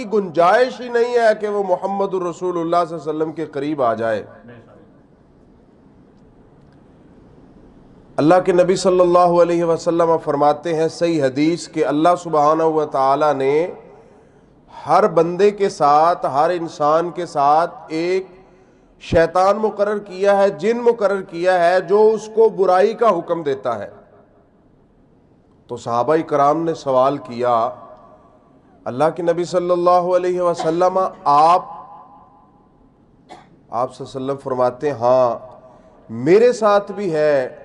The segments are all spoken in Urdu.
کی گنجائش ہی نہیں ہے کہ وہ محمد الرسول اللہ صلی اللہ علیہ وسلم کے قریب آ جائے۔ اللہ کے نبی صلی اللہ علیہ وسلم فرماتے ہیں صحیح حدیث کہ اللہ سبحانہ و تعالی نے ہر بندے کے ساتھ، ہر انسان کے ساتھ ایک شیطان مقرر کیا ہے، جن مقرر کیا ہے جو اس کو برائی کا حکم دیتا ہے۔ تو صحابہ کرام نے سوال کیا، اللہ کے نبی صلی اللہ علیہ وسلم آپ صلی اللہ علیہ وسلم فرماتے ہیں ہاں میرے ساتھ بھی ہے،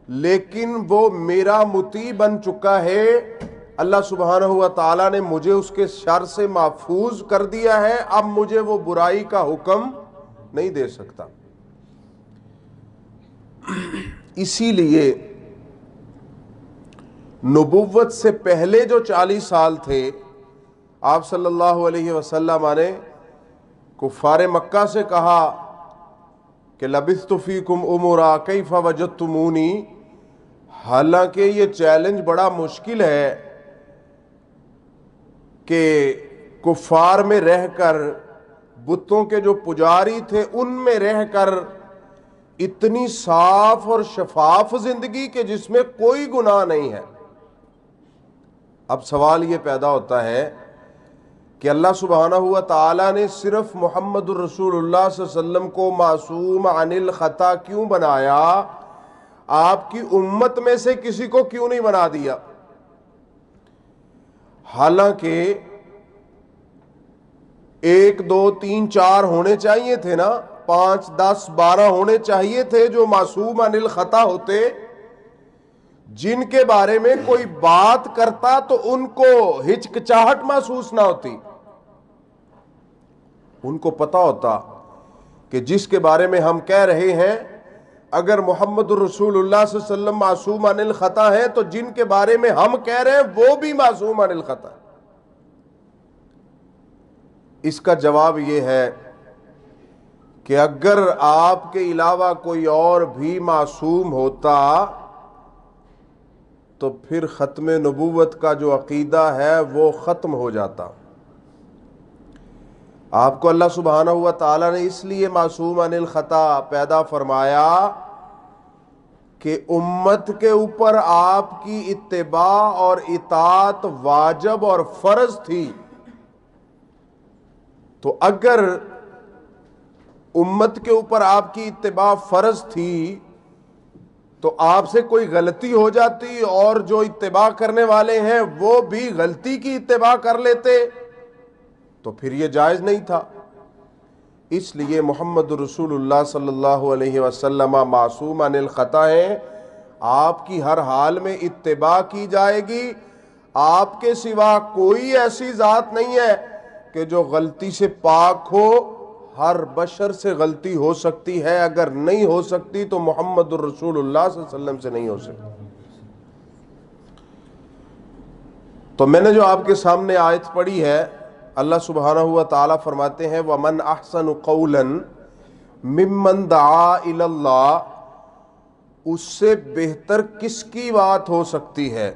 لیکن وہ میرا مطیع بن چکا ہے، اللہ سبحانہ و تعالیٰ نے مجھے اس کے شر سے محفوظ کر دیا ہے، اب مجھے وہ برائی کا حکم نہیں دے سکتا۔ اسی لیے نبوت سے پہلے جو 40 سال تھے، آپ صلی اللہ علیہ وسلم نے کفار مکہ سے کہا کہ لبثت فیکم عمرا کیف وجدتمونی، حالانکہ یہ چیلنج بڑا مشکل ہے کہ کفار میں رہ کر، بتوں کے جو پجاری تھے ان میں رہ کر اتنی صاف اور شفاف زندگی کہ جس میں کوئی گناہ نہیں ہے۔ اب سوال یہ پیدا ہوتا ہے کہ اللہ سبحانہ ہوا تعالیٰ نے صرف محمد الرسول اللہ صلی اللہ علیہ وسلم کو معصوم عن الخطا کیوں بنایا، آپ کی امت میں سے کسی کو کیوں نہیں بنا دیا؟ حالانکہ 1 2 3 4 ہونے چاہیے تھے نا، 5 10 12 ہونے چاہیے تھے جو معصوم عن الخطا ہوتے، جن کے بارے میں کوئی بات کرتا تو ان کو ہچکچاہٹ محسوس نہ ہوتی، ان کو پتا ہوتا کہ جس کے بارے میں ہم کہہ رہے ہیں اگر محمد الرسول اللہ صلی اللہ علیہ وسلم معصوم عن الخطا ہے تو جن کے بارے میں ہم کہہ رہے ہیں وہ بھی معصوم عن الخطا ہے۔ اس کا جواب یہ ہے کہ اگر آپ کے علاوہ کوئی اور بھی معصوم ہوتا تو پھر ختم نبوت کا جو عقیدہ ہے وہ ختم ہو جاتا۔ آپ کو اللہ سبحانہ ہوا تعالیٰ نے اس لیے معصوم عن الخطا پیدا فرمایا کہ امت کے اوپر آپ کی اتباع اور اطاعت واجب اور فرض تھی۔ تو اگر امت کے اوپر آپ کی اتباع فرض تھی تو آپ سے کوئی غلطی ہو جاتی اور جو اتباع کرنے والے ہیں وہ بھی غلطی کی اتباع کر لیتے تو پھر یہ جائز نہیں تھا۔ اس لیے محمد رسول اللہ صلی اللہ علیہ وسلم معصوم عن الخطا ہیں، آپ کی ہر حال میں اتباع کی جائے گی، آپ کے سوا کوئی ایسی ذات نہیں ہے کہ جو غلطی سے پاک ہو، ہر بشر سے غلطی ہو سکتی ہے، اگر نہیں ہو سکتی تو محمد الرسول اللہ صلی اللہ علیہ وسلم سے نہیں ہو سکتی۔ تو میں نے جو آپ کے سامنے آیت پڑھی ہے، اللہ سبحانہ ہوا تعالیٰ فرماتے ہیں وَمَنْ أَحْسَنُ قَوْلًا مِمَّنْ دَعَا إِلَى اللَّهِ، اس سے بہتر کس کی بات ہو سکتی ہے؟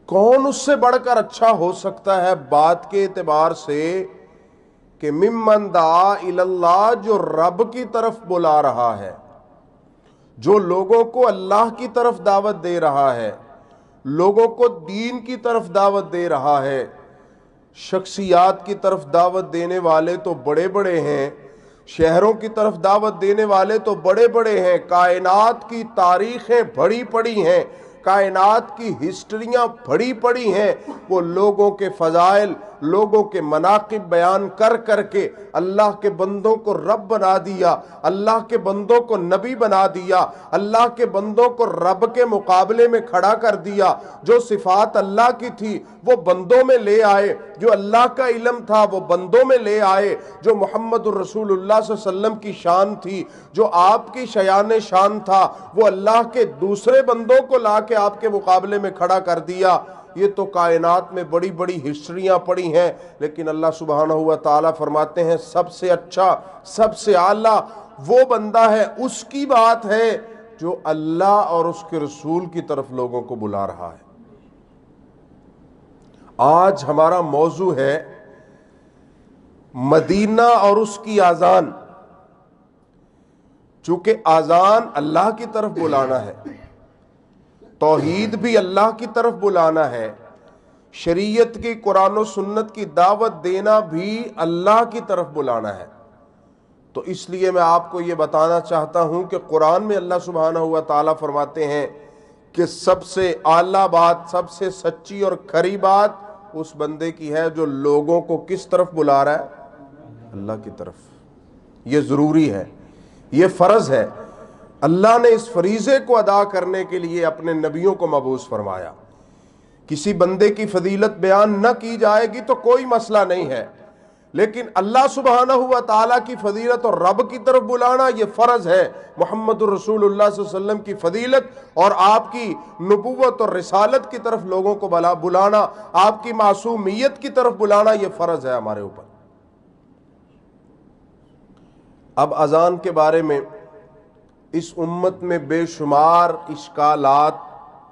کون اس سے بڑھ کر اچھا ہو سکتا ہے بات کے اعتبار سے کہ ممن دعا الی اللہ، جو رب کی طرف بلا رہا ہے، جو لوگوں کو اللہ کی طرف دعوت دے رہا ہے، لوگوں کو دین کی طرف دعوت دے رہا ہے۔ شخصیات کی طرف دعوت دینے والے تو بڑے بڑے ہیں، شہروں کی طرف دعوت دینے والے تو بڑے بڑے ہیں، کائنات کی تاریخیں بڑی پڑی ہیں، کائنات کی ہسٹریاں بڑی پڑی ہیں، وہ لوگوں کے فضائل، لوگوں کے مناقب بیان کر کر کے اللہ کے بندوں کو رب بنا دیا، اللہ کے بندوں کو نبی بنا دیا، اللہ کے بندوں کو رب کے مقابلے میں کھڑا کر دیا۔ جو صفات اللہ کی تھی وہ بندوں میں لے آئے، جو اللہ کا علم تھا وہ بندوں میں لے آئے، جو محمد الرسول اللہ صلی اللہ علیہ وسلم کی شان تھی، جو آپ کی شیان شان تھا، وہ اللہ کے دوسرے بندوں کو لا کے آپ کے مقابلے میں کھڑا کر دیا۔ یہ تو کائنات میں بڑی بڑی ہسٹریاں پڑی ہیں، لیکن اللہ سبحانہ ہوا تعالیٰ فرماتے ہیں سب سے اچھا، سب سے اعلیٰ وہ بندہ ہے، اس کی بات ہے جو اللہ اور اس کے رسول کی طرف لوگوں کو بلا رہا ہے۔ آج ہمارا موضوع ہے مدینہ اور اس کی اذان، چونکہ اذان اللہ کی طرف بلانا ہے، توحید بھی اللہ کی طرف بلانا ہے، شریعت کی قرآن و سنت کی دعوت دینا بھی اللہ کی طرف بلانا ہے۔ تو اس لیے میں آپ کو یہ بتانا چاہتا ہوں کہ قرآن میں اللہ سبحانہ ہوا تعالیٰ فرماتے ہیں کہ سب سے اعلیٰ بات، سب سے سچی اور کھری بات اس بندے کی ہے جو لوگوں کو کس طرف بلا رہا ہے؟ اللہ کی طرف۔ یہ ضروری ہے، یہ فرض ہے۔ اللہ نے اس فریضے کو ادا کرنے کے لیے اپنے نبیوں کو مبعوث فرمایا۔ کسی بندے کی فضیلت بیان نہ کی جائے گی تو کوئی مسئلہ نہیں ہے، لیکن اللہ سبحانہ ہوا تعالیٰ کی فضیلت اور رب کی طرف بلانا یہ فرض ہے۔ محمد الرسول اللہ صلی اللہ علیہ وسلم کی فضیلت اور آپ کی نبوت اور رسالت کی طرف لوگوں کو بلانا، آپ کی معصومیت کی طرف بلانا یہ فرض ہے ہمارے اوپر۔ اب اذان کے بارے میں اس امت میں بے شمار اشکالات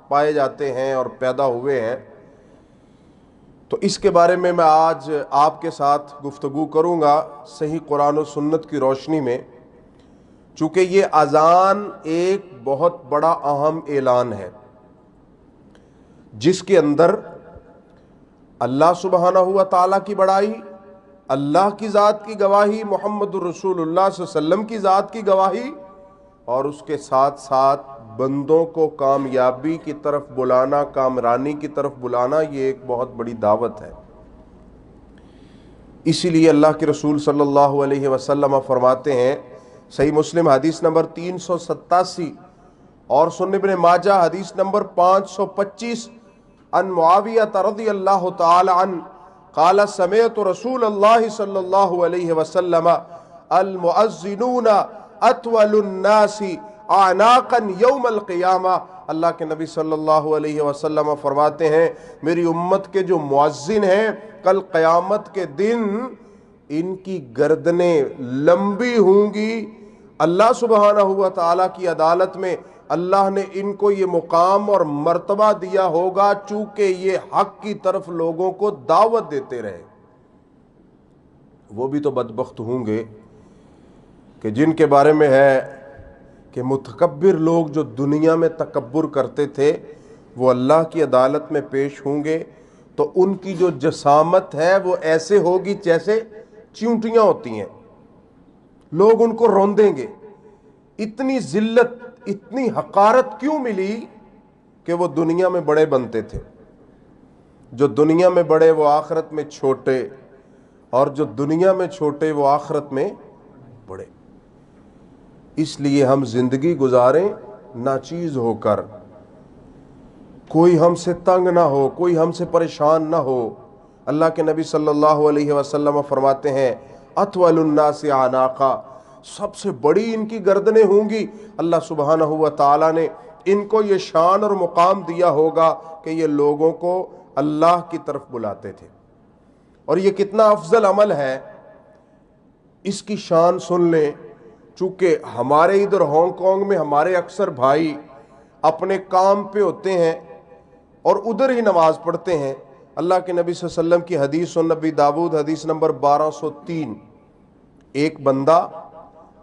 پائے جاتے ہیں اور پیدا ہوئے ہیں، تو اس کے بارے میں آج آپ کے ساتھ گفتگو کروں گا صحیح قرآن و سنت کی روشنی میں، چونکہ یہ اذان ایک بہت بڑا اہم اعلان ہے جس کے اندر اللہ سبحانہ ہوا تعالیٰ کی بڑائی، اللہ کی ذات کی گواہی، محمد الرسول اللہ صلی اللہ علیہ وسلم کی ذات کی گواہی، اور اس کے ساتھ ساتھ بندوں کو کامیابی کی طرف بلانا، کامرانی کی طرف بلانا، یہ ایک بہت بڑی دعوت ہے۔ اسی لیے اللہ کے رسول صلی اللہ علیہ وسلم فرماتے ہیں، صحیح مسلم حدیث نمبر 387 اور سنن ابن ماجہ حدیث نمبر 525، ان معاویہ رضی اللہ تعالی عنہ قال سمعت رسول اللہ صلی اللہ علیہ وسلم المؤذنون اطول الناس اعناقا یوم القیامہ۔ اللہ کے نبی صلی اللہ علیہ وسلم فرماتے ہیں میری امت کے جو مؤذن ہیں کل قیامت کے دن ان کی گردنیں لمبی ہوں گی۔ اللہ سبحانہ ہوا تعالیٰ کی عدالت میں اللہ نے ان کو یہ مقام اور مرتبہ دیا ہوگا چونکہ یہ حق کی طرف لوگوں کو دعوت دیتے رہے۔ وہ بھی تو بدبخت ہوں گے کہ جن کے بارے میں ہے کہ متکبر لوگ جو دنیا میں تکبر کرتے تھے وہ اللہ کی عدالت میں پیش ہوں گے تو ان کی جو جسامت ہے وہ ایسے ہوگی جیسے چیونٹیاں ہوتی ہیں، لوگ ان کو روندیں گے۔ اتنی ذلت، اتنی حقارت کیوں ملی کہ وہ دنیا میں بڑے بنتے تھے۔ جو دنیا میں بڑے وہ آخرت میں چھوٹے، اور جو دنیا میں چھوٹے وہ آخرت میں بڑے۔ اس لیے ہم زندگی گزاریں ناچیز ہو کر، کوئی ہم سے تنگ نہ ہو، کوئی ہم سے پریشان نہ ہو۔ اللہ کے نبی صلی اللہ علیہ وسلم فرماتے ہیں اطول الناس اعناقا، سب سے بڑی ان کی گردنیں ہوں گی۔ اللہ سبحانہ ہوا تعالیٰ نے ان کو یہ شان اور مقام دیا ہوگا کہ یہ لوگوں کو اللہ کی طرف بلاتے تھے۔ اور یہ کتنا افضل عمل ہے، اس کی شان سن لیں۔ چونکہ ہمارے ادھر ہانگ کانگ میں ہمارے اکثر بھائی اپنے کام پہ ہوتے ہیں اور ادھر ہی نماز پڑھتے ہیں۔ اللہ کے نبی صلی اللہ علیہ وسلم کی حدیث سنن نبی داؤد حدیث نمبر 1203، ایک بندہ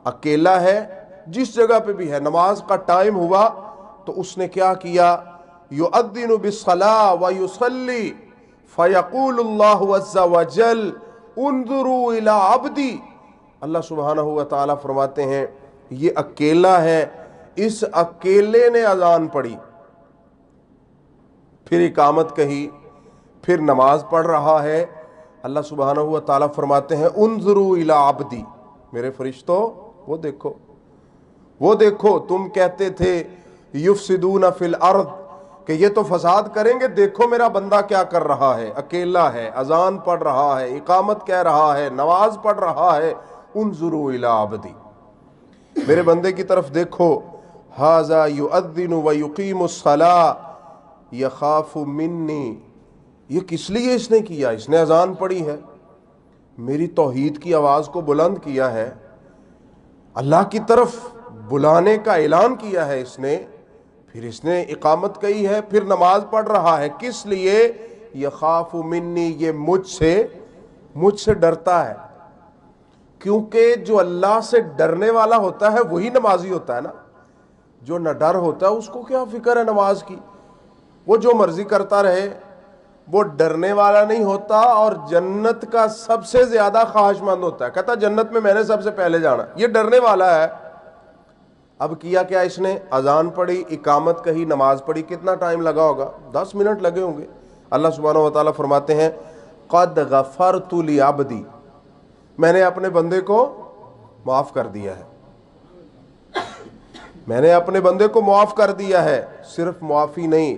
اکیلا ہے جس جگہ پہ بھی ہے، نماز کا ٹائم ہوا تو اس نے کیا کیا، یؤذن بالصلاۃ ویصلی فیقول اللہ عز وجل انظروا الی عبدی۔ اللہ سبحانہ ہوا تعالیٰ فرماتے ہیں یہ اکیلا ہے، اس اکیلے نے اذان پڑھی، پھر اقامت کہی، پھر نماز پڑھ رہا ہے۔ اللہ سبحانہ ہوا تعالیٰ فرماتے ہیں انظروا الی عبدی، میرے فرشتوں وہ دیکھو تم کہتے تھے یفسدون فی الارض کہ یہ تو فساد کریں گے، دیکھو میرا بندہ کیا کر رہا ہے، اکیلا ہے، اذان پڑھ رہا ہے، اقامت کہہ رہا ہے، نماز پڑھ رہا ہے۔ انظروا الی عبدی، میرے بندے کی طرف دیکھو۔ ھذا یؤذن ویقیم الصلاۃ یخاف منی، یہ کس لیے اس نے کیا؟ اس نے اذان پڑھی ہے، میری توحید کی آواز کو بلند کیا ہے، اللہ کی طرف بلانے کا اعلان کیا ہے اس نے، پھر اس نے اقامت کہی ہے، پھر نماز پڑھ رہا ہے۔ کس لیے؟ یخاف منی، یہ مجھ سے ڈرتا ہے۔ کیونکہ جو اللہ سے ڈرنے والا ہوتا ہے وہی نمازی ہوتا ہے نا. جو نہ ڈر ہوتا ہے اس کو کیا فکر ہے نماز کی, وہ جو مرضی کرتا رہے. وہ ڈرنے والا نہیں ہوتا اور جنت کا سب سے زیادہ خواہش مند ہوتا ہے, کہتا جنت میں نے سب سے پہلے جانا. یہ ڈرنے والا ہے. اب کیا کیا اس نے, اذان پڑھی, اقامت کہی, نماز پڑھی. کتنا ٹائم لگا ہوگا؟ 10 منٹ لگے ہوں گے. اللہ سبحانہ و تعالیٰ فرماتے ہیں قد غفرت لعبدی, میں نے اپنے بندے کو معاف کر دیا ہے. میں نے اپنے بندے کو معاف کر دیا ہے. صرف معافی نہیں,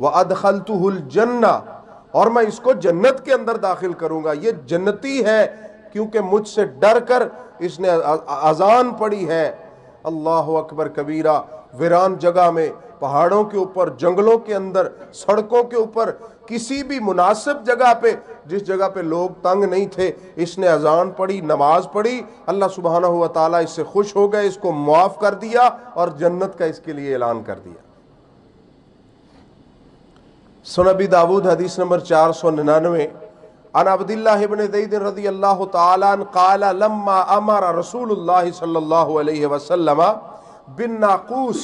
وَأَدْخَلْتُهُ الْجَنَّةَ, اور میں اس کو جنت کے اندر داخل کروں گا. یہ جنتی ہے کیونکہ مجھ سے ڈر کر اس نے اذان پڑھی ہے. اللہ اکبر کبیرہ. ویران جگہ میں, پہاڑوں کے اوپر, جنگلوں کے اندر, سڑکوں کے اوپر, کسی بھی مناسب جگہ پہ, جس جگہ پہ لوگ تنگ نہیں تھے, اس نے اذان پڑھی, نماز پڑھی. اللہ سبحانہ و تعالیٰ اس سے خوش ہو گئے, اس کو معاف کر دیا اور جنت کا اس کے لیے اعلان کر دیا. سنن ابی داود حدیث نمبر 499 عن عبداللہ ابن زید رضی اللہ تعالیٰ عنہ قال لما امر رسول اللہ صلی اللہ علیہ وسلم بالناقوس,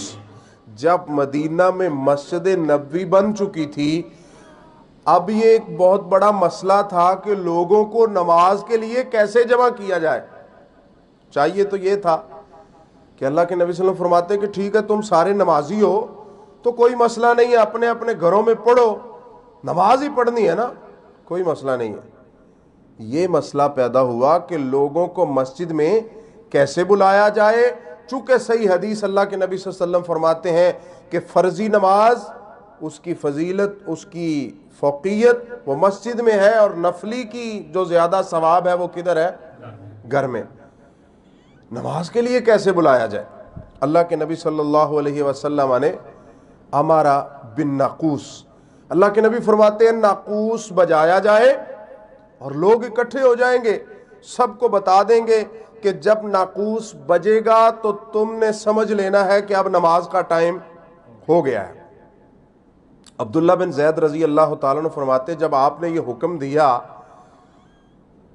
جب مدینہ میں مسجد نبوی بن چکی تھی, اب یہ ایک بہت بڑا مسئلہ تھا کہ لوگوں کو نماز کے لیے کیسے جمع کیا جائے. چاہیے تو یہ تھا کہ اللہ کے نبی صلی اللہ علیہ وسلم فرماتے کہ ٹھیک ہے تم سارے نمازی ہو تو کوئی مسئلہ نہیں ہے, اپنے اپنے گھروں میں پڑھو, نماز ہی پڑھنی ہے نا, کوئی مسئلہ نہیں ہے. یہ مسئلہ پیدا ہوا کہ لوگوں کو مسجد میں کیسے بلایا جائے, چونکہ صحیح حدیث اللہ کے نبی صلی اللہ علیہ وسلم فرماتے ہیں کہ فرضی نماز, اس کی فضیلت, اس کی فوقیت وہ مسجد میں ہے, اور نفلی کی جو زیادہ ثواب ہے وہ کدھر ہے؟ گھر میں. نماز کے لیے کیسے بلایا جائے؟ اللہ کے نبی صلی اللہ علیہ وسلم نے ہمارا بالناقوس, اللہ کے نبی فرماتے ہیں ناقوس بجایا جائے اور لوگ اکٹھے ہو جائیں گے, سب کو بتا دیں گے کہ جب ناقوس بجے گا تو تم نے سمجھ لینا ہے کہ اب نماز کا ٹائم ہو گیا ہے. عبداللہ بن زید رضی اللہ تعالیٰ نے فرماتے جب آپ نے یہ حکم دیا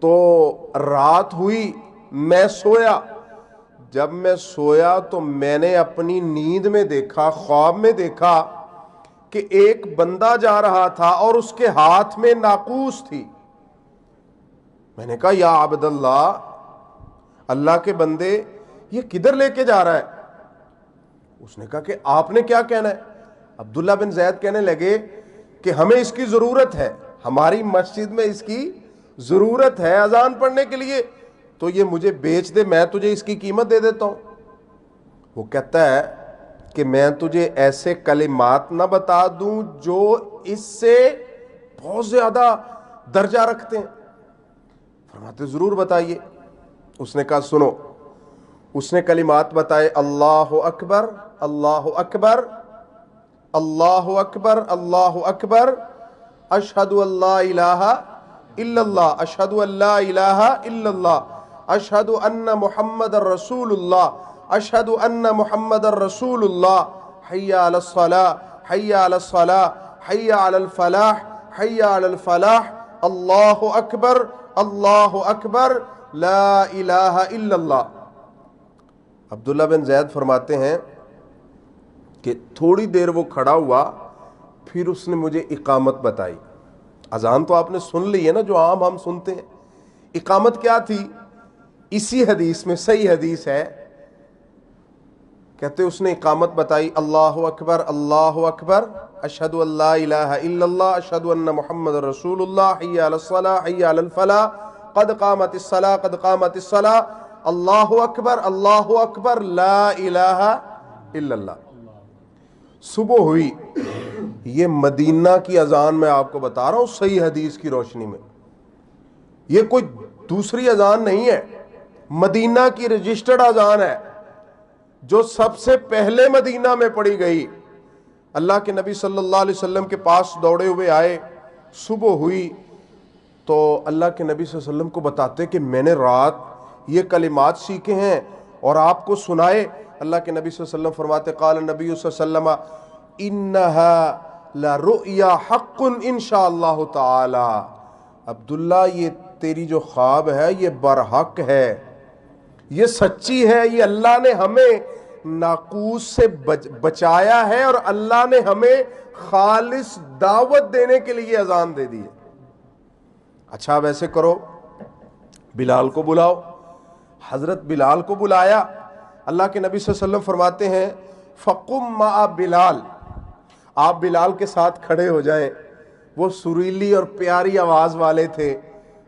تو رات ہوئی, میں سویا. جب میں سویا تو میں نے اپنی نیند میں دیکھا, خواب میں دیکھا کہ ایک بندہ جا رہا تھا اور اس کے ہاتھ میں ناقوس تھی. میں نے کہا یا عبداللہ, اللہ کے بندے یہ کدھر لے کے جا رہا ہے؟ اس نے کہا کہ آپ نے کیا کہنا ہے؟ عبداللہ بن زید کہنے لگے کہ ہمیں اس کی ضرورت ہے, ہماری مسجد میں اس کی ضرورت ہے اذان پڑھنے کے لیے, تو یہ مجھے بیچ دے, میں تجھے اس کی قیمت دے دیتا ہوں. وہ کہتا ہے کہ میں تجھے ایسے کلمات نہ بتا دوں جو اس سے بہت زیادہ درجہ رکھتے ہیں؟ فرماتے ضرور بتائیے. اس نے کہا سنو. اس نے کلمات بتائے, اللہ اکبر, اللہ اکبر, اللہ اکبر, اللہ اکبر, اشہد ان لا الہ الا اللہ, اشہد ان لا الہ الا اللہ, اشہد ان محمد رسول اللہ, اشہد ان محمد رسول اللہ, حی علی الصلاۃ, حی علی الصلاۃ, حی علی الفلاح, حی علی الفلاح, اللہ اکبر, اللہ اکبر, لا الہ الا اللہ. عبداللہ بن زید فرماتے ہیں کہ تھوڑی دیر وہ کھڑا ہوا, پھر اس نے مجھے اقامت بتائی. اذان تو آپ نے سن لی ہے نا جو عام ہم سنتے ہیں. اقامت کیا تھی؟ اسی حدیث میں, صحیح حدیث ہے, کہتے اس نے اقامت بتائی, اللہ اکبر, اللہ اکبر, اشہد ان لا الہ الا اللہ, اشہد ان محمد رسول اللہ, حی علی الصلاۃ, حی علی الفلاح, قد قامت الصلاۃ, قد قامت الصلاۃ, اللہ اکبر, اللہ اکبر, لا الہ الا اللہ. صبح ہوئی. یہ مدینہ کی اذان میں آپ کو بتا رہا ہوں صحیح حدیث کی روشنی میں, یہ کوئی دوسری اذان نہیں ہے, مدینہ کی رجسٹرڈ اذان ہے جو سب سے پہلے مدینہ میں پڑھی گئی. اللہ کے نبی صلی اللہ علیہ وسلم کے پاس دوڑے ہوئے آئے, صبح ہوئی تو اللہ کے نبی صلی اللہ علیہ وسلم کو بتاتے کہ میں نے رات یہ کلمات سیکھے ہیں اور آپ کو سنائے. اللہ کے نبی صلی اللہ علیہ وسلم فرماتے قال نبی صلی اللہ علیہ وسلم انہا لرؤیا حق انشاءاللہ تعالی, عبداللہ یہ تیری جو خواب ہے یہ برحق ہے, یہ سچی ہے، یہ اللہ نے ہمیں ناقوس سے بچایا ہے اور اللہ نے ہمیں خالص دعوت دینے کے لیے اذان دے دی ہے۔ اچھا اب ایسے کرو، بلال کو بلاؤ۔ حضرت بلال کو بلایا۔ اللہ کے نبی صلی اللہ علیہ وسلم فرماتے ہیں فقم مع بلال، آپ بلال کے ساتھ کھڑے ہو جائیں۔ وہ سریلی اور پیاری آواز والے تھے۔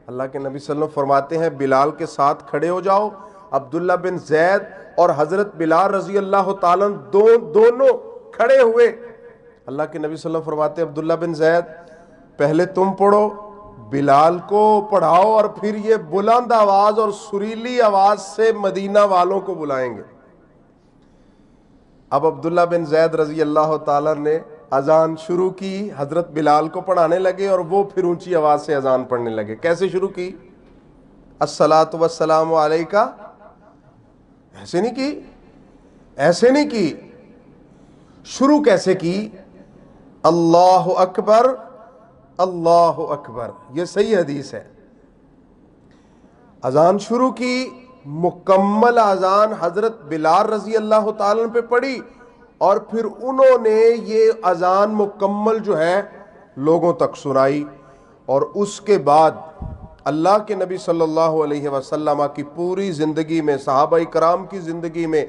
اللہ کے نبی صلی اللہ علیہ وسلم فرماتے ہیں بلال کے ساتھ کھڑے ہو جاؤ۔ عبداللہ بن زید اور حضرت بلال رضی اللہ تعالیٰ دونوں کھڑے ہوئے۔ اللہ کے نبی صلی اللہ علیہ وسلم فرماتے ہیں عبداللہ بن زید پہلے تم پڑھو، بلال کو پڑھاؤ اور پھر یہ بلند آواز اور سریلی آواز سے مدینہ والوں کو بلائیں گے۔ اب عبداللہ بن زید رضی اللہ تعالیٰ نے اذان شروع کی، حضرت بلال کو پڑھانے لگے اور وہ پھر اونچی آواز سے اذان پڑھنے لگے۔ کیسے شروع کی؟ الصلاۃ والسلام علیکہ، ایسے نہیں کی، ایسے نہیں کی۔ شروع کیسے کی؟ اللہ اکبر اللہ اکبر، یہ صحیح حدیث ہے۔ اذان شروع کی، مکمل اذان حضرت بلال رضی اللہ تعالیٰ پہ پڑھی اور پھر انہوں نے یہ اذان مکمل جو ہے لوگوں تک سنائی۔ اور اس کے بعد اللہ کے نبی صلی اللہ علیہ وسلم کی پوری زندگی میں، صحابہ کرام کی زندگی میں،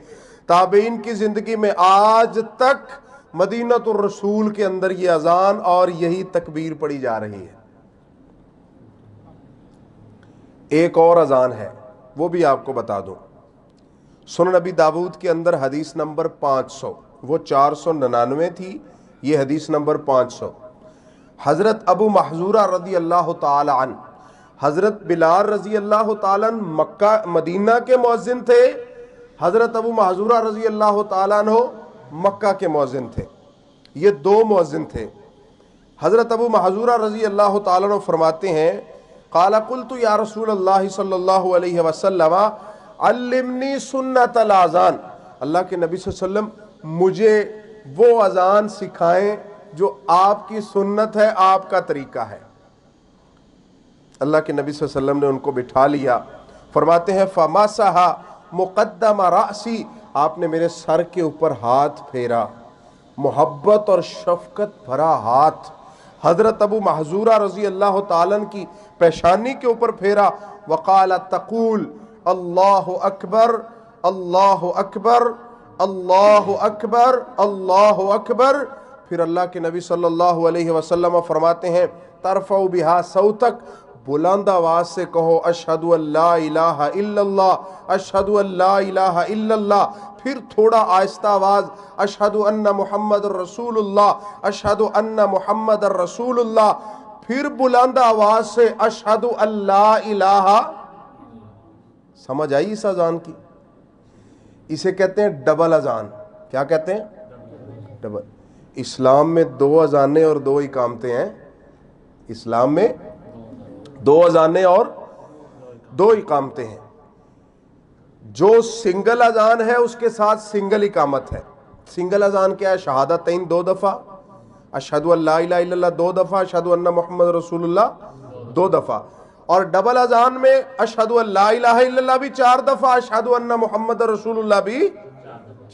تابعین کی زندگی میں آج تک مدینۃ الرسول کے اندر یہ اذان اور یہی تکبیر پڑھی جا رہی ہے۔ ایک اور اذان ہے، وہ بھی آپ کو بتا دوں۔ سنن نبی داود کے اندر حدیث نمبر 500، وہ 499 تھی، یہ حدیث نمبر 500۔ حضرت ابو محذورہ رضی اللہ تعالی عنہ، حضرت بلال رضی اللہ تعالیٰ عنہ مدینہ کے مؤذن تھے، حضرت ابو محذورہ رضی اللہ تعالیٰ عنہ مکہ کے مؤذن تھے۔ یہ دو مؤذن تھے۔ حضرت ابو محذورہ رضی اللہ تعالیٰ عنہ فرماتے ہیں قال قلت یا رسول اللہ صلی اللہ علیہ وسلم علمنی سنت الاذان، اللہ کے نبی صلی اللہ علیہ وسلم مجھے وہ اذان سکھائیں جو آپ کی سنت ہے، آپ کا طریقہ ہے۔ اللہ کے نبی صلی اللہ علیہ وسلم نے ان کو بٹھا لیا۔ فرماتے ہیں فمسح مقدم رأسی، آپ نے میرے سر کے اوپر ہاتھ پھیرا، محبت اور شفقت بھرا ہاتھ حضرت ابو محذورہ رضی اللہ تعالیٰ کی پیشانی کے اوپر پھیرا۔ وقال تقول اللہ اکبر اللہ اکبر اللہ اکبر اللہ اکبر۔ پھر اللہ کے نبی صلی اللہ علیہ وسلم فرماتے ہیں ترفع بہا صوتک، بلند آواز سے کہو اشہد ان لا الہ الا اللہ اشہد ان لا الہ الا اللہ۔ پھر تھوڑا آہستہ آواز اشہد ان محمد رسول اللہ اشہد ان محمد رسول اللہ۔ پھر بلند آواز سے اشہد ان لا الہ۔ سمجھ آئی اس اذان کی؟ اسے کہتے ہیں ڈبل اذان۔ کیا کہتے ہیں؟ ڈبل۔ اسلام میں دو اذانیں اور دو اقامتیں ہیں۔ اسلام میں دو اذانیں اور دو اقامتیں ہیں۔ جو سنگل اذان ہے اس کے ساتھ سنگل اقامت ہے۔ سنگل اذان کیا ہے؟ شہادتین دو دفعہ، اشہد ان لا الہ الا اللہ دو دفعہ، اشہد ان محمد رسول اللہ دو دفعہ۔ اور ڈبل اذان میں اشہد ان لا الہ الا اللہ بھی 4 دفعہ، اشہد ان محمد رسول اللہ بھی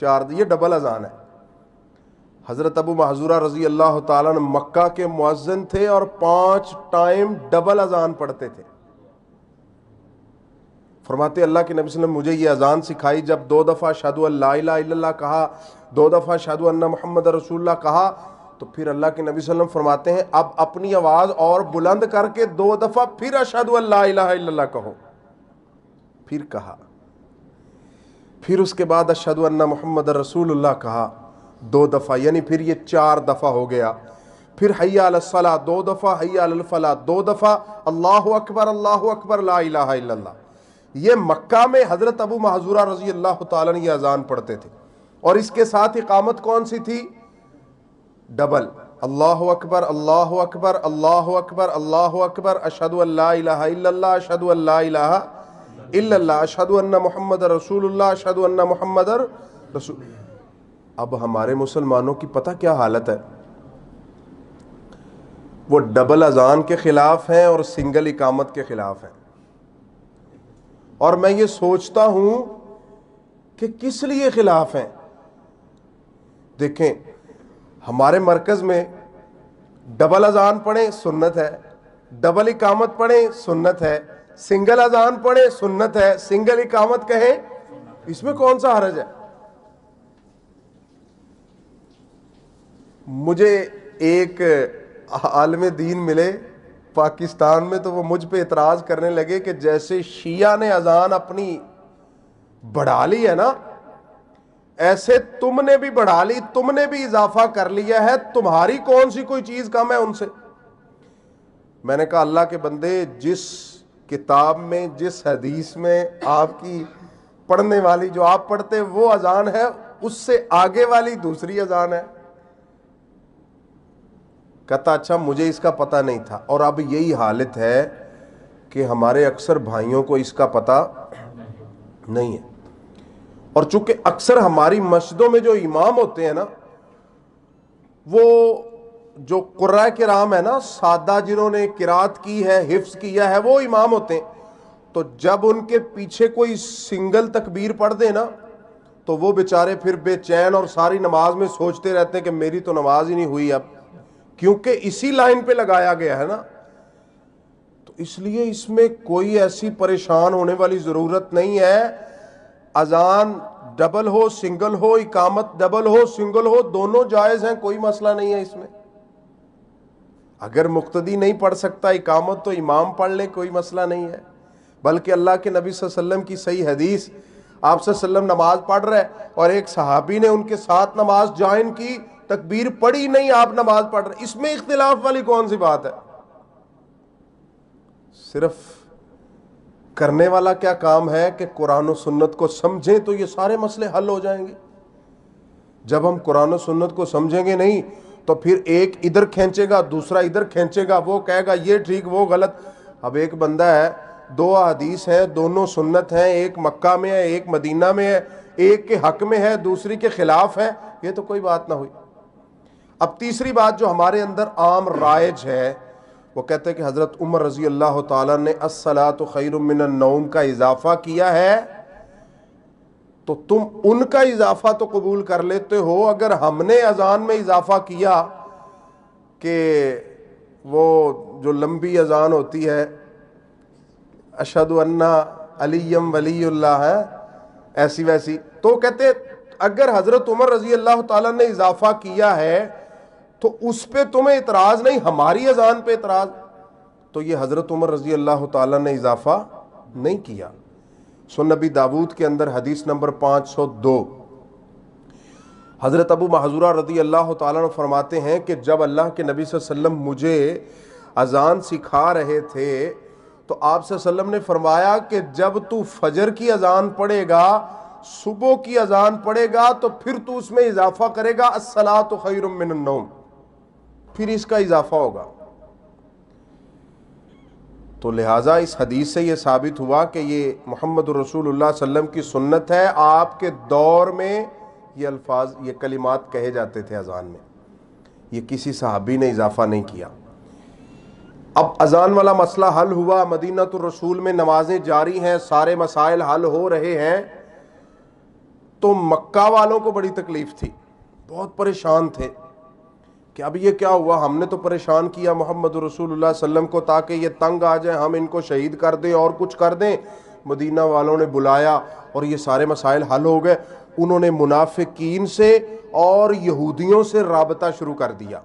4۔ یہ ڈبل اذان ہے۔ حضرت ابو محذورہ رضی اللہ تعالیٰ عنہ مکہ کے مؤذن تھے اور 5 ٹائم ڈبل اذان پڑھتے تھے۔ فرماتے اللہ کے نبی صلی اللہ علیہ وسلم مجھے یہ اذان سکھائی، جب 2 دفعہ اشہد ان لا الہ الا اللہ کہا، 2 دفعہ اشہد ان محمد رسول اللہ کہا، تو پھر اللہ کے نبی صلی اللہ علیہ وسلم فرماتے ہیں اب اپنی آواز اور بلند کر کے 2 دفعہ پھر اشہد ان لا الہ الا اللہ کہو۔ پھر کہا، پھر اس کے بعد اشہد ان محمد رسول اللہ کہا 2 دفعہ، یعنی پھر یہ 4 دفعہ ہو گیا۔ پھر حی علی الصلاۃ 2 دفعہ، حی علی الفلاح 2 دفعہ، اللہ اکبر لا الہ الا اللہ۔ یہ مکہ میں حضرت ابو محذورہ رضی اللہ تعالیٰ نے یہ اذان پڑھتے تھے۔ اور اس کے ساتھ اقامت کون سی تھی؟ ڈبل، اللہ اکبر اللہ اکبر اللہ اکبر اللہ اکبر، اشہد ان لا الہ الا اللہ اشہد ان لا الہ الا اللہ اشہد ان محمد رسول اللہ اشہد ان محمد رسول۔ اب ہمارے مسلمانوں کی پتہ کیا حالت ہے؟ وہ ڈبل اذان کے خلاف ہیں اور سنگل اقامت کے خلاف ہیں۔ اور میں یہ سوچتا ہوں کہ کس لیے خلاف ہیں. دیکھیں ہمارے مرکز میں ڈبل اذان پڑھیں سنت ہے، ڈبل اقامت پڑھیں سنت ہے، سنگل اذان پڑھیں سنت ہے، سنگل اقامت کہیں، اس میں کون سا حرج ہے؟ مجھے ایک عالم دین ملے پاکستان میں، تو وہ مجھ پہ اعتراض کرنے لگے کہ جیسے شیعہ نے اذان اپنی بڑھا لی ہے نا، ایسے تم نے بھی بڑھا لی، تم نے بھی اضافہ کر لیا ہے، تمہاری کون سی کوئی چیز کم ہے ان سے؟ میں نے کہا اللہ کے بندے، جس کتاب میں جس حدیث میں آپ کی پڑھنے والی جو آپ پڑھتے وہ اذان ہے، اس سے آگے والی دوسری اذان ہے. کہتا اچھا مجھے اس کا پتہ نہیں تھا. اور اب یہی حالت ہے کہ ہمارے اکثر بھائیوں کو اس کا پتہ نہیں ہے. اور چونکہ اکثر ہماری مسجدوں میں جو امام ہوتے ہیں نا، وہ جو قراء کرام ہے نا، سادہ جنہوں نے قرات کی ہے، حفظ کیا ہے، وہ امام ہوتے ہیں. تو جب ان کے پیچھے کوئی سنگل تکبیر پڑھ دے نا، تو وہ بیچارے پھر بے چین اور ساری نماز میں سوچتے رہتے ہیں کہ میری تو نماز ہی نہیں ہوئی اب، کیونکہ اسی لائن پہ لگایا گیا ہے نا. تو اس لیے اس میں کوئی ایسی پریشان ہونے والی ضرورت نہیں ہے. اذان ڈبل ہو سنگل ہو، اقامت ڈبل ہو سنگل ہو، دونوں جائز ہیں، کوئی مسئلہ نہیں ہے اس میں. اگر مقتدی نہیں پڑھ سکتا اقامت تو امام پڑھ لے، کوئی مسئلہ نہیں ہے. بلکہ اللہ کے نبی صلی اللہ علیہ وسلم کی صحیح حدیث، آپ صلی اللہ علیہ وسلم نماز پڑھ رہے اور ایک صحابی نے ان کے ساتھ نماز جوائن کی، تکبیر پڑھی نہیں، آپ نماز پڑھ رہے، اس میں اختلاف والی کون سی بات ہے؟ صرف کرنے والا کیا کام ہے کہ قرآن و سنت کو سمجھیں تو یہ سارے مسئلے حل ہو جائیں گے. جب ہم قرآن و سنت کو سمجھیں گے نہیں تو پھر ایک ادھر کھینچے گا، دوسرا ادھر کھینچے گا، وہ کہے گا یہ ٹھیک وہ غلط. اب ایک بندہ ہے، دو حدیث ہیں، دونوں سنت ہیں، ایک مکہ میں ہے ایک مدینہ میں ہے، ایک کے حق میں ہے دوسری کے خلاف ہے، یہ تو کوئی بات نہ ہوئی. اب تیسری بات جو ہمارے اندر عام رائج ہے، وہ کہتے ہیں کہ حضرت عمر رضی اللہ تعالیٰ نے الصلاۃ خیر من النوم کا اضافہ کیا ہے، تو تم ان کا اضافہ تو قبول کر لیتے ہو. اگر ہم نے اذان میں اضافہ کیا کہ وہ جو لمبی اذان ہوتی ہے، اشہد ان علی ولی اللہ ہے، ایسی ویسی، تو کہتے اگر حضرت عمر رضی اللہ تعالیٰ نے اضافہ کیا ہے تو اس پہ تمہیں اعتراض نہیں، ہماری اذان پہ اعتراض. تو یہ حضرت عمر رضی اللہ تعالیٰ نے اضافہ نہیں کیا. سنن نبی داود کے اندر حدیث نمبر 502، حضرت ابو محذورہ رضی اللہ تعالیٰ عنہ فرماتے ہیں کہ جب اللہ کے نبی صلی اللہ علیہ وسلم مجھے اذان سکھا رہے تھے تو آپ صلی اللہ علیہ وسلم نے فرمایا کہ جب تو فجر کی اذان پڑھے گا، صبح کی اذان پڑھے گا، تو پھر تو اس میں اضافہ کرے گا الصلاۃ خیر من النوم، پھر اس کا اضافہ ہوگا. تو لہٰذا اس حدیث سے یہ ثابت ہوا کہ یہ محمد رسول اللہ صلی اللہ علیہ وسلم کی سنت ہے. آپ کے دور میں یہ الفاظ، یہ کلمات کہے جاتے تھے اذان میں، یہ کسی صحابی نے اضافہ نہیں کیا. اب اذان والا مسئلہ حل ہوا، مدینۃ الرسول میں نمازیں جاری ہیں، سارے مسائل حل ہو رہے ہیں. تو مکہ والوں کو بڑی تکلیف تھی، بہت پریشان تھے کہ اب یہ کیا ہوا، ہم نے تو پریشان کیا محمد رسول اللہ صلی اللہ علیہ وسلم کو تاکہ یہ تنگ آ جائیں، ہم ان کو شہید کر دیں اور کچھ کر دیں. مدینہ والوں نے بلایا اور یہ سارے مسائل حل ہو گئے. انہوں نے منافقین سے اور یہودیوں سے رابطہ شروع کر دیا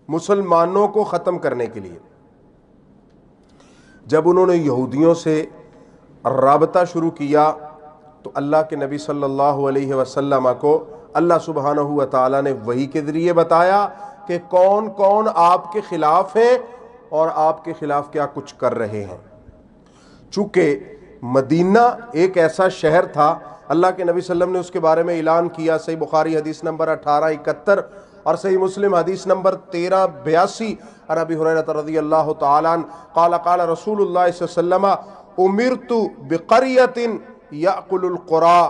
مسلمانوں کو ختم کرنے کے لیے. جب انہوں نے یہودیوں سے رابطہ شروع کیا تو اللہ کے نبی صلی اللہ علیہ وسلم کو اللہ سبحانہ و تعالیٰ نے وحی کے ذریعے بتایا کہ کون کون آپ کے خلاف ہیں اور آپ کے خلاف کیا کچھ کر رہے ہیں. چونکہ مدینہ ایک ایسا شہر تھا، اللہ کے نبی صلی اللہ علیہ وسلم نے اس کے بارے میں اعلان کیا. صحیح بخاری حدیث نمبر 1871 اور صحیح مسلم حدیث نمبر 1382، عن ابی ہریرہ رضی اللہ تعالیٰ عنہ قال قال رسول اللہ صلی اللہ علیہ وسلم امرت بقریۃ یأکل القرى.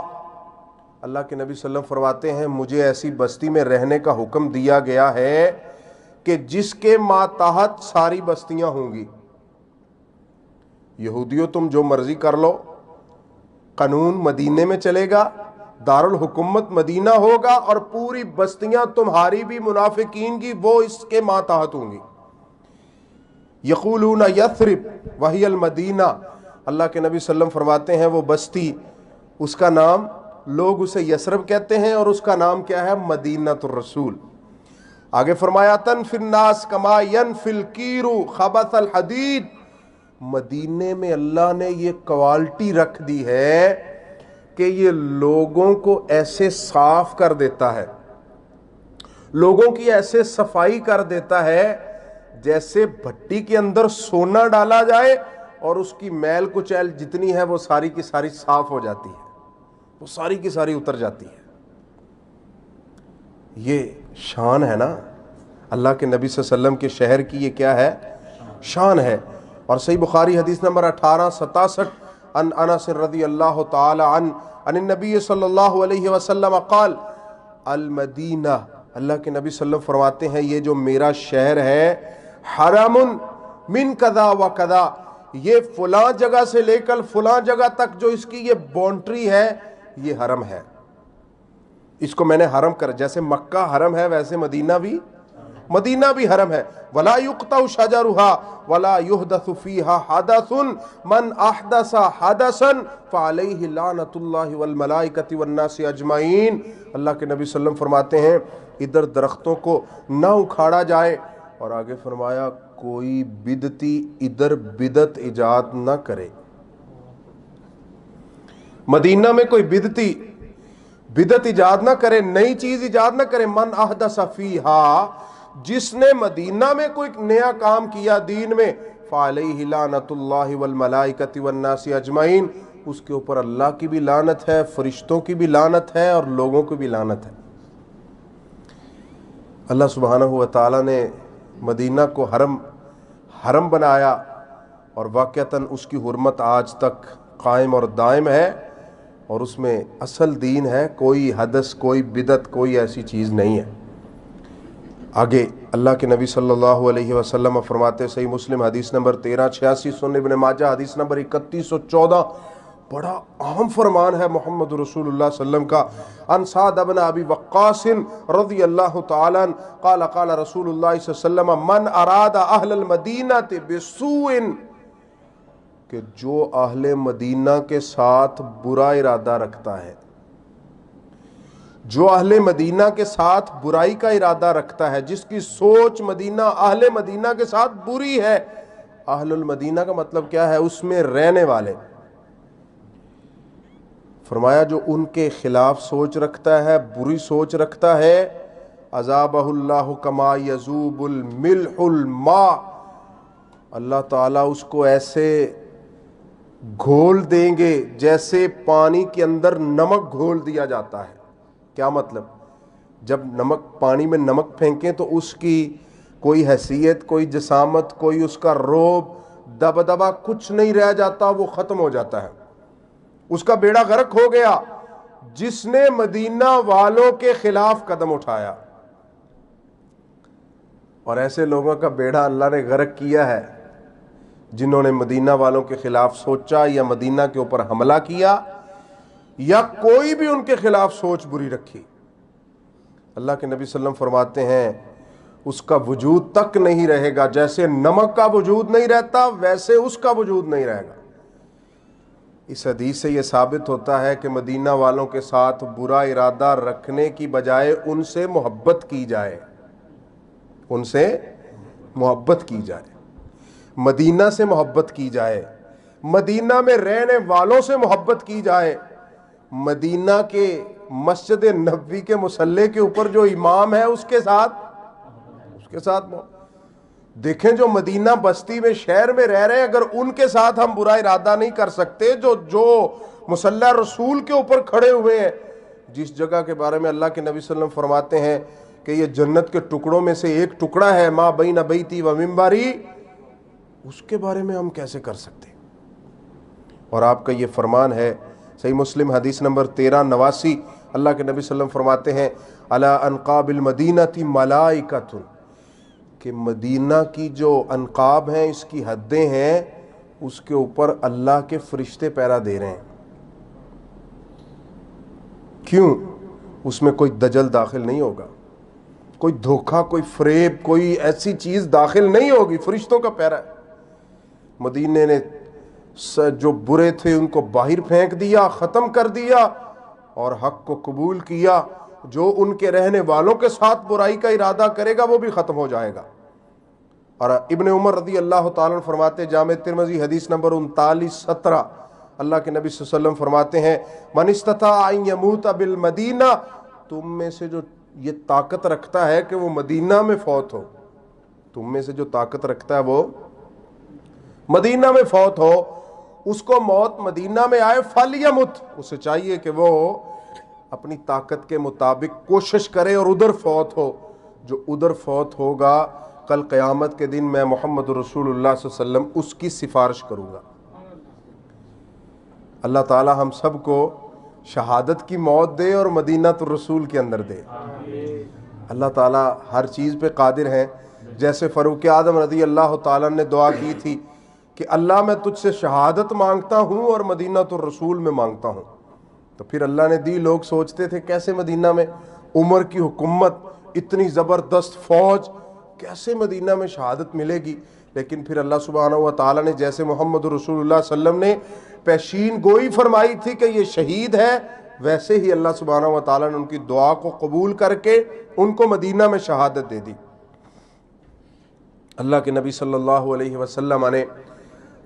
اللہ کے نبی صلی اللہ علیہ وسلم فرماتے ہیں مجھے ایسی بستی میں رہنے کا حکم دیا گیا ہے کہ جس کے ماتحت ساری بستیاں ہوں گی. یہودیوں تم جو مرضی کر لو، قانون مدینے میں چلے گا، دارالحکومت مدینہ ہوگا، اور پوری بستیاں تمہاری بھی منافقین کی وہ اس کے ماتحت ہوں گی۔ یقولون یثرب وہی المدینہ، اللہ کے نبی صلی اللہ علیہ وسلم فرماتے ہیں وہ بستی، اس کا نام لوگ اسے یثرب کہتے ہیں، اور اس کا نام کیا ہے؟ مدینۃ الرسول۔ آگے فرمایا تنفی الناس کما ینفی الکیر خبث الحدید، مدینے میں اللہ نے یہ کوالٹی رکھ دی ہے کہ یہ لوگوں کو ایسے صاف کر دیتا ہے، لوگوں کی ایسے صفائی کر دیتا ہے جیسے بھٹی کے اندر سونا ڈالا جائے اور اس کی میل کچیل جتنی ہے وہ ساری کی ساری صاف ہو جاتی ہے، وہ ساری کی ساری اتر جاتی ہے۔ یہ شان ہے نا اللہ کے نبی صلی اللہ علیہ وسلم کے شہر کی، یہ کیا ہے؟ شان ہے۔ اور صحیح بخاری حدیث نمبر 1867 عن انس رضی اللہ تعالی عنہ عن النبی صلی اللہ علیہ وسلم قال المدینہ، اللہ کے نبی صلی اللہ علیہ وسلم فرماتے ہیں یہ جو میرا شہر ہے، حرم من کذا و کذا، یہ فلاں جگہ سے لے کر فلاں جگہ تک جو اس کی یہ باؤنڈری ہے یہ حرم ہے، اس کو میں نے حرم کر، جیسے مکہ حرم ہے ویسے مدینہ بھی حرم ہے۔ ولا يقطع شجرها ولا يحدث فيها حدث من احدث حدثا فعليه لعنۃ اللہ والملائکۃ والناس اجمعین، اللہ کے نبی صلی اللہ علیہ وسلم فرماتے ہیں ادھر درختوں کو نہ اکھاڑا جائے، اور آگے فرمایا کوئی بدعتی ادھر بدعت ایجاد نہ کرے۔ مدینہ میں کوئی بدعت ایجاد نہ کرے، نئی چیز ایجاد نہ کرے۔ من احدث فیہا، جس نے مدینہ میں کوئی نیا کام کیا دین میں، فعلیہ لعنۃ اللہ والملائکۃ والناس اجمعین، اس کے اوپر اللہ کی بھی لعنت ہے، فرشتوں کی بھی لعنت ہے، اور لوگوں کی بھی لعنت ہے۔ اللہ سبحانہ و تعالیٰ نے مدینہ کو حرم بنایا، اور واقعتاً اس کی حرمت آج تک قائم اور دائم ہے، اور اس میں اصل دین ہے، کوئی حدث، کوئی بدعت، کوئی ایسی چیز نہیں ہے۔ آگے اللہ کے نبی صلی اللہ علیہ وسلم فرماتے، صحیح مسلم حدیث نمبر 1386، سنن ابن ماجہ حدیث نمبر 3114، بڑا اہم فرمان ہے محمد رسول اللہ صلی اللہ علیہ وسلم کا۔ ان سعد بن ابی وقاص رضی اللہ تعالی عنہ قال قال رسول اللہ صلی اللہ علیہ وسلم من اراد اہل المدینہ بسوء، کہ جو اہل مدینہ کے ساتھ برا ارادہ رکھتا ہے، جو اہل مدینہ کے ساتھ برائی کا ارادہ رکھتا ہے، جس کی سوچ اہل مدینہ کے ساتھ بری ہے، اہل المدینہ کا مطلب کیا ہے؟ اس میں رہنے والے، فرمایا جو ان کے خلاف سوچ رکھتا ہے، بری سوچ رکھتا ہے، عذابہ اللہ کما یذوب الملح الماء، اللہ تعالیٰ اس کو ایسے گھول دیں گے جیسے پانی کے اندر نمک گھول دیا جاتا ہے۔ کیا مطلب؟ جب پانی میں نمک پھینکیں تو اس کی کوئی حیثیت، کوئی جسامت، کوئی اس کا روب، دبدبا کچھ نہیں رہ جاتا، وہ ختم ہو جاتا ہے، اس کا بیڑا غرق ہو گیا جس نے مدینہ والوں کے خلاف قدم اٹھایا۔ اور ایسے لوگوں کا بیڑا اللہ نے غرق کیا ہے جنہوں نے مدینہ والوں کے خلاف سوچا، یا مدینہ کے اوپر حملہ کیا، یا کوئی بھی ان کے خلاف سوچ بری رکھی۔ اللہ کے نبی صلی اللہ علیہ وسلم فرماتے ہیں اس کا وجود تک نہیں رہے گا، جیسے نمک کا وجود نہیں رہتا ویسے اس کا وجود نہیں رہے گا۔ اس حدیث سے یہ ثابت ہوتا ہے کہ مدینہ والوں کے ساتھ برا ارادہ رکھنے کی بجائے ان سے محبت کی جائے، ان سے محبت کی جائے، مدینہ سے محبت کی جائے، مدینہ میں رہنے والوں سے محبت کی جائے، مدینہ کے مسجد نبوی کے مصلی کے اوپر جو امام ہے اس کے ساتھ دیکھیں، جو مدینہ بستی میں شہر میں رہ رہے ہیں، اگر ان کے ساتھ ہم برا ارادہ نہیں کر سکتے، جو مصلی رسول کے اوپر کھڑے ہوئے ہیں، جس جگہ کے بارے میں اللہ کے نبی صلی اللہ علیہ وسلم فرماتے ہیں کہ یہ جنت کے ٹکڑوں میں سے ایک ٹکڑا ہے، ما بین بیتی و منبری، اس کے بارے میں ہم کیسے کر سکتے؟ اور آپ کا یہ فرمان ہے، صحیح مسلم حدیث نمبر 1389، اللہ کے نبی صلی اللہ علیہ وسلم فرماتے ہیں علی انقاب المدینۃ ملائکۃ، کہ مدینہ کی جو انقاب ہیں، اس کی حدیں ہیں، اس کے اوپر اللہ کے فرشتے پہرا دے رہے ہیں۔ کیوں؟ اس میں کوئی دجل داخل نہیں ہوگا، کوئی دھوکہ، کوئی فریب، کوئی ایسی چیز داخل نہیں ہوگی، فرشتوں کا پیرا ہے۔ مدینے نے جو برے تھے ان کو باہر پھینک دیا، ختم کر دیا، اور حق کو قبول کیا۔ جو ان کے رہنے والوں کے ساتھ برائی کا ارادہ کرے گا وہ بھی ختم ہو جائے گا۔ اور ابن عمر رضی اللہ تعالیٰ عنہ فرماتے، جامع ترمذی حدیث نمبر 3917، اللہ کے نبی صلی اللہ علیہ وسلم فرماتے ہیں، من استطاع ان یموت بالمدینہ، تم میں سے جو یہ طاقت رکھتا ہے کہ وہ مدینہ میں فوت ہو، تم میں سے جو طاقت رکھتا ہے وہ مدینہ میں فوت ہو، اس کو موت مدینہ میں آئے، فلیمت، اسے چاہیے کہ وہ اپنی طاقت کے مطابق کوشش کرے اور ادھر فوت ہو۔ جو ادھر فوت ہوگا کل قیامت کے دن میں محمد رسول اللہ صلی اللہ علیہ وسلم اس کی سفارش کروں گا۔ اللہ تعالی ہم سب کو شہادت کی موت دے اور مدینہ الرسول کے اندر دے۔ اللہ تعالی ہر چیز پہ قادر ہے۔ جیسے فاروق اعظم رضی اللہ تعالیٰ نے دعا کی تھی کہ اللہ میں تجھ سے شہادت مانگتا ہوں اور مدینہ الرسول میں مانگتا ہوں، تو پھر اللہ نے دی۔ لوگ سوچتے تھے کیسے مدینہ میں، عمر کی حکومت، اتنی زبردست فوج، کیسے مدینہ میں شہادت ملے گی؟ لیکن پھر اللہ سبحانہ و تعالیٰ نے جیسے محمد رسول اللہ صلی اللہ علیہ وسلم نے پیشین گوئی فرمائی تھی کہ یہ شہید ہے، ویسے ہی اللہ سبحانہ و تعالیٰ نے ان کی دعا کو قبول کر کے ان کو مدینہ میں شہادت دے دی۔ اللہ کے نبی صلی اللہ علیہ وسلم نے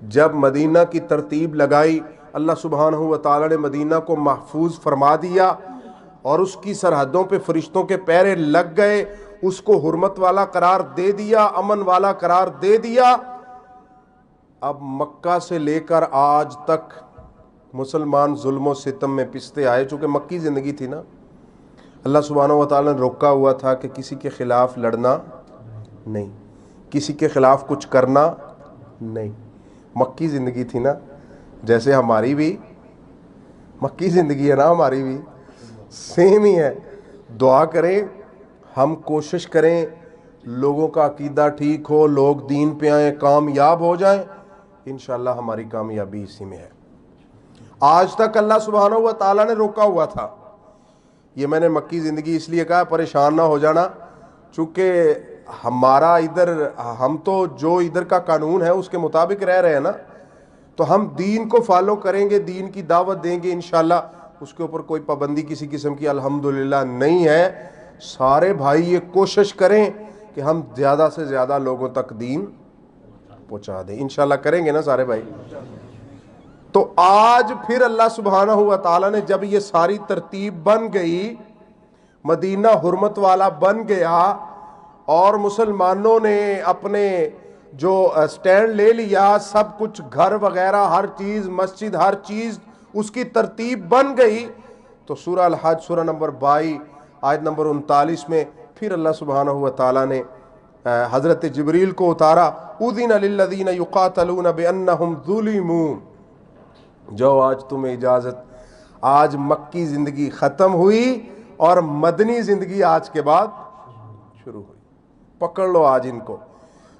جب مدینہ کی ترتیب لگائی، اللہ سبحانہ و تعالیٰ نے مدینہ کو محفوظ فرما دیا اور اس کی سرحدوں پہ فرشتوں کے پیرے لگ گئے، اس کو حرمت والا قرار دے دیا، امن والا قرار دے دیا۔ اب مکہ سے لے کر آج تک مسلمان ظلم و ستم میں پستے آئے، چونکہ مکی زندگی تھی نا، اللہ سبحانہ و تعالیٰ نے روکا ہوا تھا کہ کسی کے خلاف لڑنا نہیں، کسی کے خلاف کچھ کرنا نہیں۔ مکی زندگی تھی نا، جیسے ہماری بھی مکی زندگی ہے نا، ہماری بھی سیم ہی ہے۔ دعا کریں، ہم کوشش کریں لوگوں کا عقیدہ ٹھیک ہو، لوگ دین پہ آئیں، کامیاب ہو جائیں، انشاءاللہ ہماری کامیابی اسی میں ہے۔ آج تک اللہ سبحانہ و تعالیٰ نے روکا ہوا تھا۔ یہ میں نے مکی زندگی اس لیے کہا پریشان نہ ہو جانا، چونکہ ہمارا ادھر، ہم تو جو ادھر کا قانون ہے اس کے مطابق رہ رہے ہیں نا، تو ہم دین کو فالو کریں گے، دین کی دعوت دیں گے انشاءاللہ، اس کے اوپر کوئی پابندی کسی قسم کی الحمدللہ نہیں ہے۔ سارے بھائی یہ کوشش کریں کہ ہم زیادہ سے زیادہ لوگوں تک دین پہنچا دیں، انشاءاللہ کریں گے نا سارے بھائی۔ تو آج پھر اللہ سبحانہ و تعالیٰ نے جب یہ ساری ترتیب بن گئی، مدینہ حرمت والا بن گیا، اور مسلمانوں نے اپنے جو سٹینڈ لے لیا، سب کچھ گھر وغیرہ ہر چیز، مسجد ہر چیز اس کی ترتیب بن گئی، تو سورہ الحج سورہ نمبر 22 آیت نمبر 39 میں پھر اللہ سبحانہ و تعالیٰ نے حضرت جبریل کو اتارا، اذن للذین یقاتلون بانہم ظلموا، جو آج تمہیں اجازت، آج مکی زندگی ختم ہوئی اور مدنی زندگی آج کے بعد شروع ہوئی۔ پکڑ لو آج ان کو،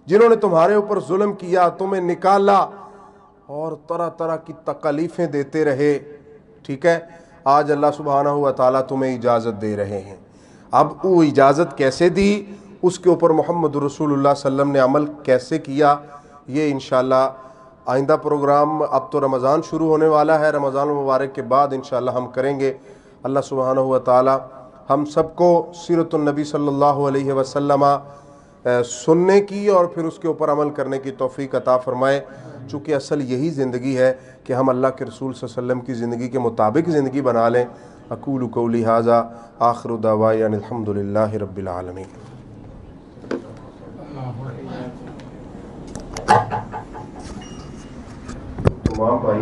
جنہوں نے تمہارے اوپر ظلم کیا، تمہیں نکالا اور طرح طرح کی تکلیفیں دیتے رہے، ٹھیک ہے، آج اللہ سبحانہ و تعالیٰ تمہیں اجازت دے رہے ہیں۔ اب وہ اجازت کیسے دی، اس کے اوپر محمد رسول اللہ صلی اللہ علیہ وسلم نے عمل کیسے کیا، یہ انشاءاللہ آئندہ پروگرام، اب تو رمضان شروع ہونے والا ہے، رمضان المبارک کے بعد انشاءاللہ ہم کریں گے۔ اللہ سبحانہ و تعالیٰ ہم سب کو سیرت النبی صلی اللہ علیہ وسلم سننے کی اور پھر اس کے اوپر عمل کرنے کی توفیق عطا فرمائے، چونکہ اصل یہی زندگی ہے کہ ہم اللہ کے رسول صلی اللہ علیہ وسلم کی زندگی کے مطابق زندگی بنا لیں۔ اقول قولی ھذا آخر دعوایا ان الحمد للہ رب العالمین۔ تمام بھائی